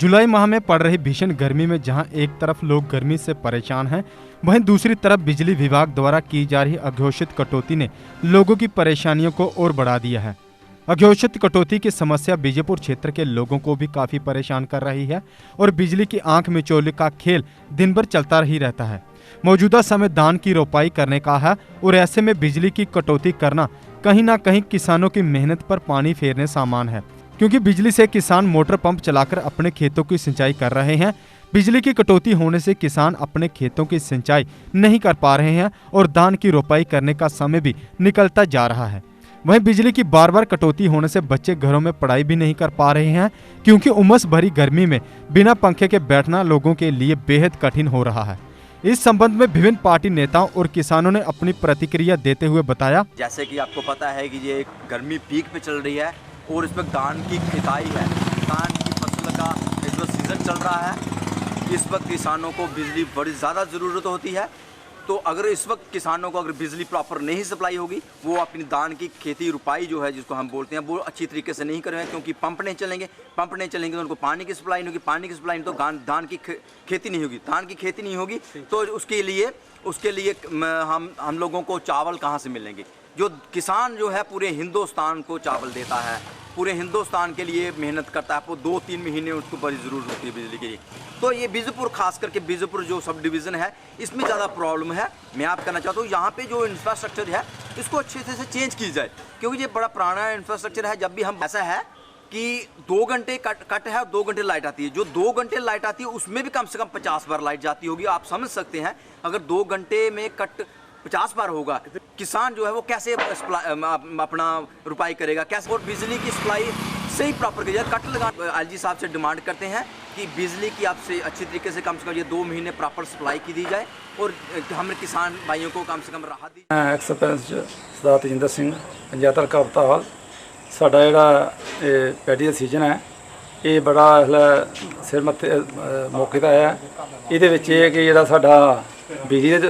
जुलाई माह में पड़ रही भीषण गर्मी में जहां एक तरफ लोग गर्मी से परेशान हैं, वहीं दूसरी तरफ बिजली विभाग द्वारा की जा रही अघोषित कटौती ने लोगों की परेशानियों को और बढ़ा दिया है। अघोषित कटौती की समस्या बीजेपुर क्षेत्र के लोगों को भी काफी परेशान कर रही है और बिजली की आंख मिचौली का खेल दिन भर चलता ही रहता है। मौजूदा समय धान की रोपाई करने का है और ऐसे में बिजली की कटौती करना कहीं ना कहीं किसानों की मेहनत पर पानी फेरने समान है, क्योंकि बिजली से किसान मोटर पंप चलाकर अपने खेतों की सिंचाई कर रहे हैं। बिजली की कटौती होने से किसान अपने खेतों की सिंचाई नहीं कर पा रहे हैं और धान की रोपाई करने का समय भी निकलता जा रहा है। वहीं बिजली की बार बार कटौती होने से बच्चे घरों में पढ़ाई भी नहीं कर पा रहे हैं, क्योंकि उमस भरी गर्मी में बिना पंखे के बैठना लोगों के लिए बेहद कठिन हो रहा है। इस संबंध में विभिन्न पार्टी नेताओं और किसानों ने अपनी प्रतिक्रिया देते हुए बताया, जैसे कि आपको पता है कि ये गर्मी पीक पे चल रही है और इसमें धान की खिताई है, धान की फसल का इस वक्त सीजन चल रहा है। इस वक्त किसानों को बिजली बड़ी ज़्यादा ज़रूरत होती है। तो अगर इस वक्त किसानों को अगर बिजली प्रॉपर नहीं सप्लाई होगी, वो अपनी धान की खेती रुपाई जो है जिसको हम बोलते हैं वो अच्छी तरीके से नहीं करेंगे, क्योंकि पंप नहीं चलेंगे तो उनको पानी की सप्लाई नहीं होगी, पानी की सप्लाई नहीं तो धान की खेती नहीं होगी, धान की खेती नहीं होगी तो उसके लिए हम लोगों को चावल कहाँ से मिलेंगे। जो किसान जो है पूरे हिंदुस्तान को चावल देता है, पूरे हिंदुस्तान के लिए मेहनत करता है, वो 2-3 महीने उसको बड़ी ज़रूरत होती है बिजली के लिए। तो ये बीजेपुर, खास करके बीजेपुर जो सब डिवीज़न है, इसमें ज़्यादा प्रॉब्लम है। मैं आप कहना चाहता हूँ यहाँ पे जो इंफ्रास्ट्रक्चर है इसको अच्छे से चेंज की जाए, क्योंकि ये बड़ा पुराना इंफ्रास्ट्रक्चर है। जब भी हम ऐसा है कि 2 घंटे कट है और 2 घंटे लाइट आती है, जो 2 घंटे लाइट आती है उसमें भी कम से कम 50 बार लाइट जाती होगी। आप समझ सकते हैं अगर 2 घंटे में कट 50 बार होगा, किसान जो है वो कैसे अपना रुपाई करेगा, कैसे। और बिजली की सप्लाई सही प्रॉपर की जाए। कट लगा एलजी साहब से डिमांड करते हैं कि बिजली की आपसे अच्छी तरीके से कम ये 2 महीने प्रॉपर सप्लाई की दी जाए और हमें किसान भाइयों को कम से कम राहत दी। एक्सपीरियंस सरदार तजिंदर सिंह पंचायत हल्का अवताल। साडा जिहड़ा पैडी दा सीजन है ये बड़ा सिर मत्थे मौके दा है। इहदे विच ये कि जिहड़ा साडा बिजली दी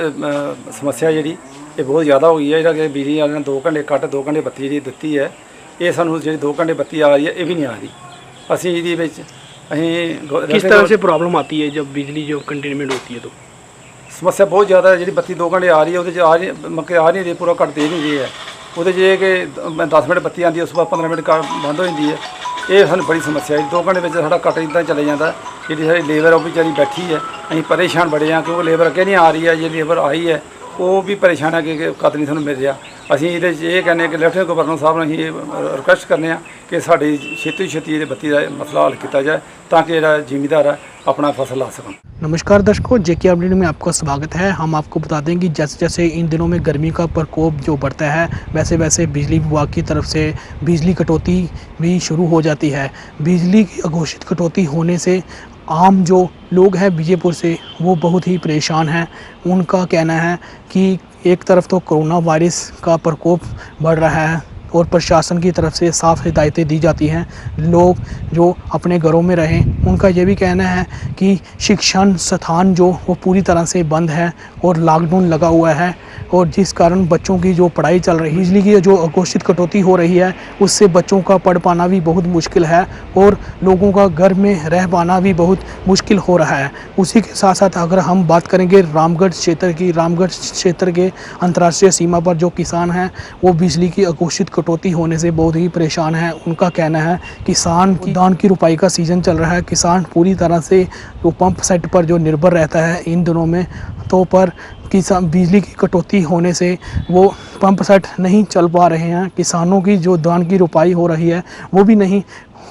समस्या जिहड़ी ये बहुत ज़्यादा हो गई है। जिहड़ा कि बिजली वाले ने 2 घंटे कट 2 घंटे बत्ती जी दित्ती है, ये सानूं जिहड़ी 2 घंटे बत्ती आ रही है ये भी नहीं आ रही। असीं इहदे विच किस तरह से प्रॉब्लम आती है जब बिजली जो कंटेनमेंट होती है? तो समस्या बहुत ज़्यादा है। जी बत्ती 2 घंटे आ रही है वो आ नहीं रही, पूरा कट दे नहीं रही है। वो ये कि 10 मिनट बत्ती आती है, उस बाद 15 मिनट बंद हो जाती है। ये सानूं बड़ी समस्या है। 2 घंटे में साडा कट इदां चले जाता है। जी सारी लेबर वो बेचारी बैठी है, असीं परेशान बड़े हैं, क्योंकि लेबर अगे नहीं आ रही है। जो लेबर आई है वो भी परेशान है कि कद नहीं सानूं मिल रहा। असीं ये कहने कि लेफ्टिनेंट गवर्नर साहब ने रिक्वेस्ट करने कि साडी छेती छेती बत्ती का मसला हल किया जाए, ताकि जो जिमीदार है अपना फसल ला सकन। नमस्कार दर्शकों, जेके अपडेट में आपका स्वागत है। हम आपको बता दें कि जैसे जैसे इन दिनों में गर्मी का प्रकोप जो बढ़ता है, वैसे वैसे बिजली विभाग की तरफ से बिजली कटौती भी शुरू हो जाती है। बिजली की अघोषित कटौती होने से आम जो लोग हैं बीजेपुर से वो बहुत ही परेशान हैं। उनका कहना है कि एक तरफ तो कोरोना वायरस का प्रकोप बढ़ रहा है और प्रशासन की तरफ से साफ हिदायतें दी जाती हैं लोग जो अपने घरों में रहें। उनका ये भी कहना है कि शिक्षण संस्थान जो वो पूरी तरह से बंद है और लॉकडाउन लगा हुआ है, और जिस कारण बच्चों की जो पढ़ाई चल रही है, बिजली की जो अघोषित कटौती हो रही है उससे बच्चों का पढ़ पाना भी बहुत मुश्किल है और लोगों का घर में रह पाना भी बहुत मुश्किल हो रहा है। उसी के साथ साथ अगर हम बात करेंगे रामगढ़ क्षेत्र के अंतर्राष्ट्रीय सीमा पर जो किसान हैं वो बिजली की अघोषित कटौती होने से बहुत ही परेशान है। उनका कहना है किसान की धान की रुपाई का सीज़न चल रहा है, किसान पूरी तरह से जो पंप सेट पर जो निर्भर रहता है इन दिनों में, तो पर किसान बिजली की कटौती होने से वो पंप सेट नहीं चल पा रहे हैं। किसानों की जो धान की रुपाई हो रही है वो भी नहीं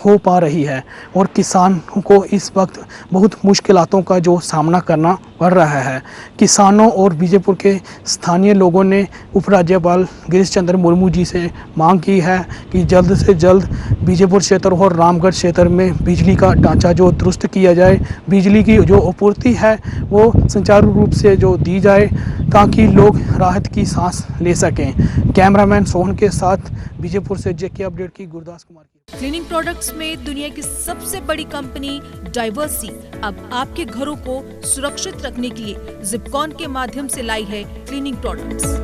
हो पा रही है और किसान को इस वक्त बहुत मुश्किलातों का जो सामना करना पड़ रहा है। किसानों और बीजेपुर के स्थानीय लोगों ने उपराज्यपाल गिरीश चंद्र मुर्मू जी से मांग की है कि जल्द से जल्द बीजेपुर क्षेत्र और रामगढ़ क्षेत्र में बिजली का ढांचा जो दुरुस्त किया जाए, बिजली की जो आपूर्ति है वो सुचारू रूप से जो दी जाए, ताकि लोग राहत की सांस ले सकें। कैमरामैन सोहन के साथ बीजेपुर से जेके अपडेट की गुरदास कुमार की। क्लीनिंग प्रोडक्ट्स में दुनिया की सबसे बड़ी कंपनी डाइवर्सी अब आपके घरों को सुरक्षित रखने के लिए जिपकॉन के माध्यम से लाई है cleaning products.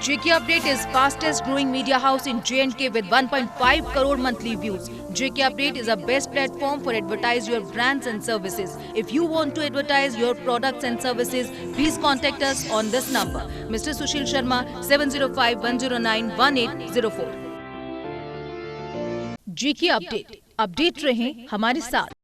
JK Update is fastest growing media house in J&K with 1.5 crore monthly views. JK Update is a best platform for advertise your brands and services. If you want to advertise your products and services, please contact us on this number. Mr. Sushil Sharma, 705-109-1804. JK Update, update रहें हमारे साथ।